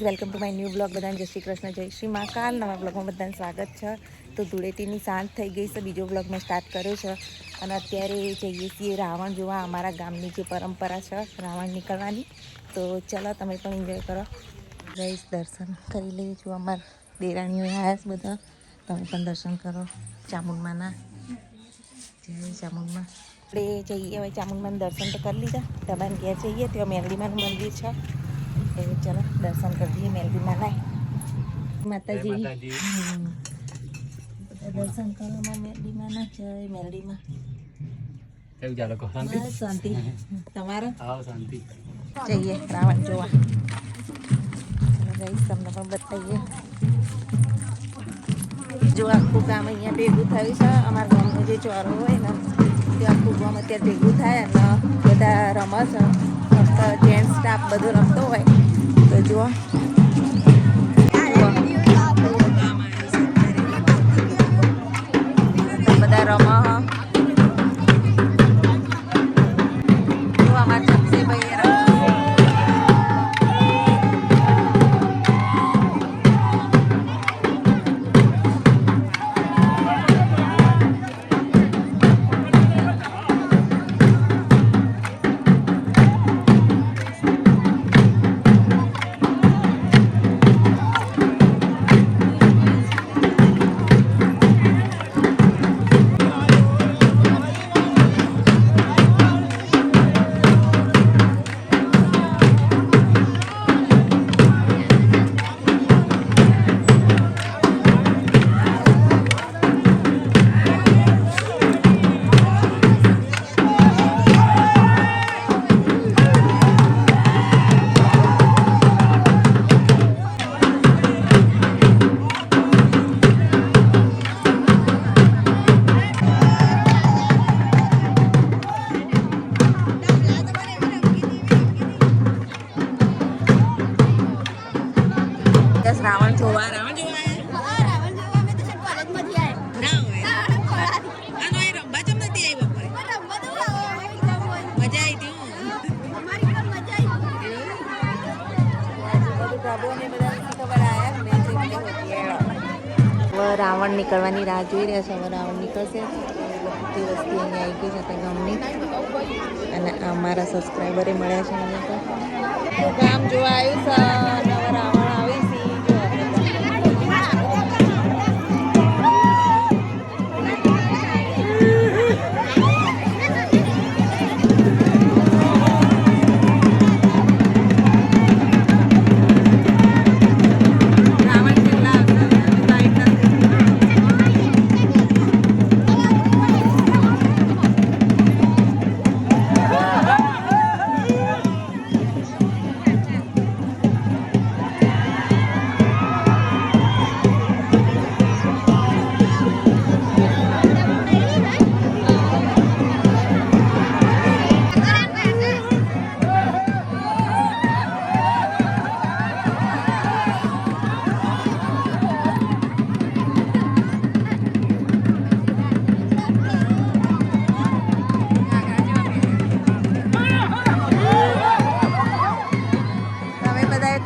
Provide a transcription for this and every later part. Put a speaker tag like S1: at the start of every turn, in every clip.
S1: Welcome to my new blog. બધાને જય શ્રી કૃષ્ણ, જય શ્રી મહાકાલ. નવા બ્લોગમાં બધાને સ્વાગત છે. તો ધૂળેટીની સાંજ થઈ ગઈ છે, બીજો બ્લોગ મેં સ્ટાર્ટ કર્યો છે અને અત્યારે જઈએ છીએ રાવણ જોવા. અમારા ગામની જે પરંપરા છે રાવણ નીકળવાની, તો ચાલો તમે પણ એન્જોય કરો. ગઈશ દર્શન કરી લઈએ. જો અમારા દેરાણીઓ આવ્યા છે બધા, તમે પણ દર્શન કરો ચામુંડમાના. જય ચામુંડમાં. આપણે જઈએ હવે ચામુંડમાના દર્શન તો કરી લીધા. દબાણ ઘેર જઈએ ત્યાં મેરડીમાનું મંદિર છે, ચલો દર્શન કરી દઈએ મેલડીમાં. લાય માતાજી, દર્શન કરવામાં મેલડીમાં ના જય મેલડીમાં. શાંતિ તમારે? જઈએ રાવણ જોવા. જઈશ તમને પણ બતાવીએ. જો આખું ગામ અહીંયા ભેગું થયું છે. અમારા ગામનો જે ચોરો હોય ને તે આખું ગામ અત્યારે ભેગું થાય અને બધા રમે છે. મસ્ત જેન્ટ્સ સ્ટાફ બધું રમતો હોય તો જુઓ બધા રમા. જો અમારા જમશેભાઈ રાવણ જોવા. રાવણ જોવા રાવણ નીકળવાની રાહ જોઈ રહ્યા છે. હવે રાવણ નીકળશે. બધી વસ્તી અહીંયા આવી ગઈ છે ત્યાં ગામની, અને અમારા સબસ્ક્રાઈબરે મળ્યા છે અહીંયા. તો ગામ જોવા આવ્યું છે. હવે રાવણ આવી છે.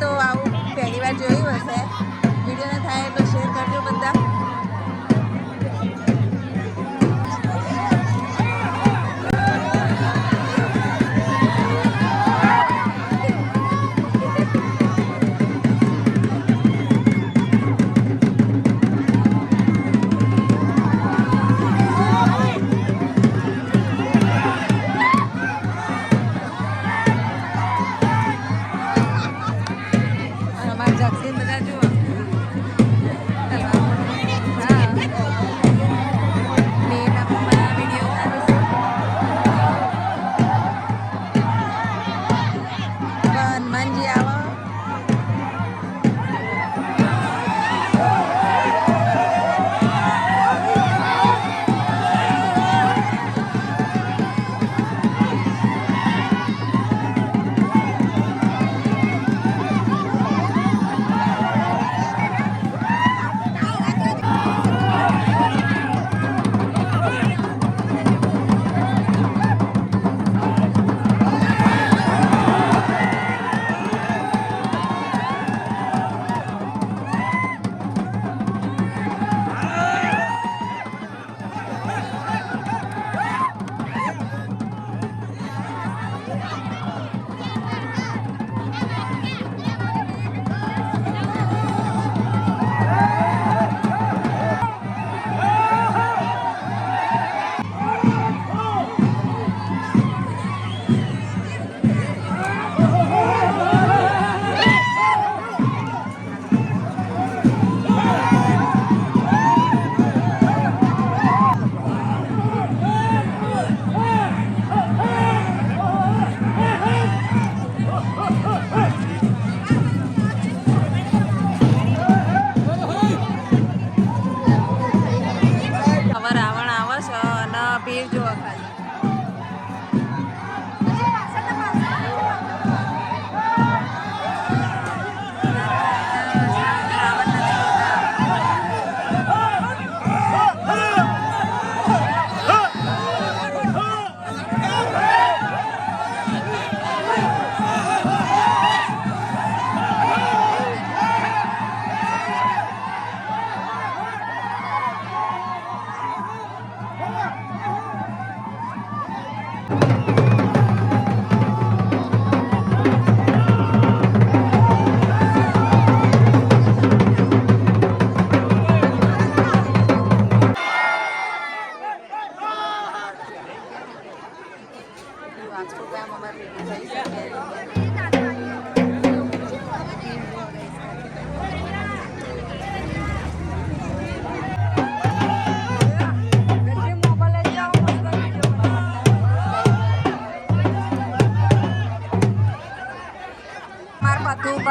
S1: તો આવું પહેલી વાર જોયું હશે. વિડીયોને થાય એટલો શેર કરજો બધા.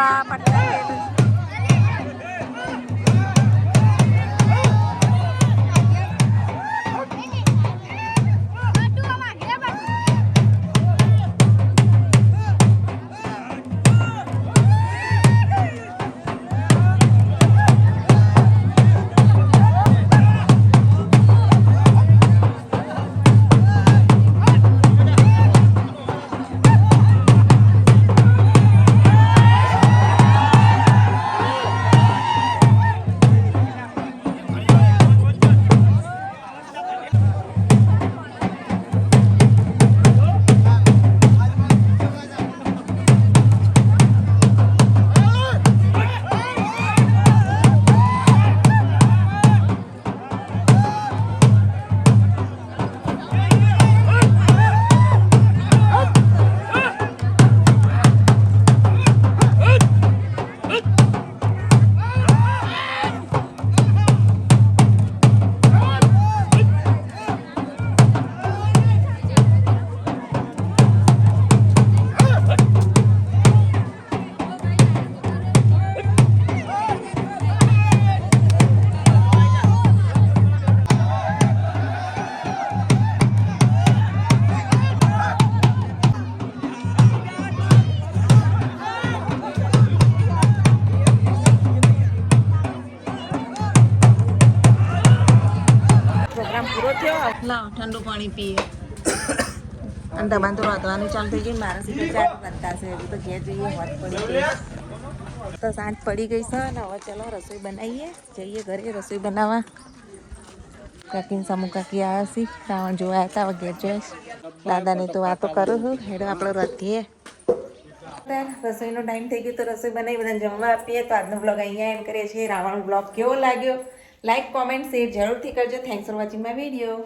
S1: જોવા પટના પૂરો થયો. લાવ ઠંડુ પાણી પીએ. અને દબાણ તો રાંધવાનું ચાલુ થઈ ગયું. મારા સીધા ચાર બનતા છે. હજુ તો ઘેર જઈએ હોત પડી ગઈ તો સાંજ પડી ગઈ છે ને હવે ચલો રસોઈ બનાવીએ. જઈએ ઘરે રસોઈ બનાવવા. કાકીને સમૂહ કાકી આવ્યા છે. રાવણ જોવા હતા હવે ઘેર જોઈશ. દાદાને તો વાતો કરું છું. હેડો આપણે રાખીએ. રસોઈનો ટાઈમ થઈ ગયો તો રસોઈ બનાવી બધાને જમવા આપીએ. તો આજનો બ્લોગ અહીંયા એન્ડ કરીએ છીએ. રાવણ બ્લોગ કેવો લાગ્યો લાઈક કોમેન્ટ શેર જરૂરથી કરજો. Thanks for watching my video.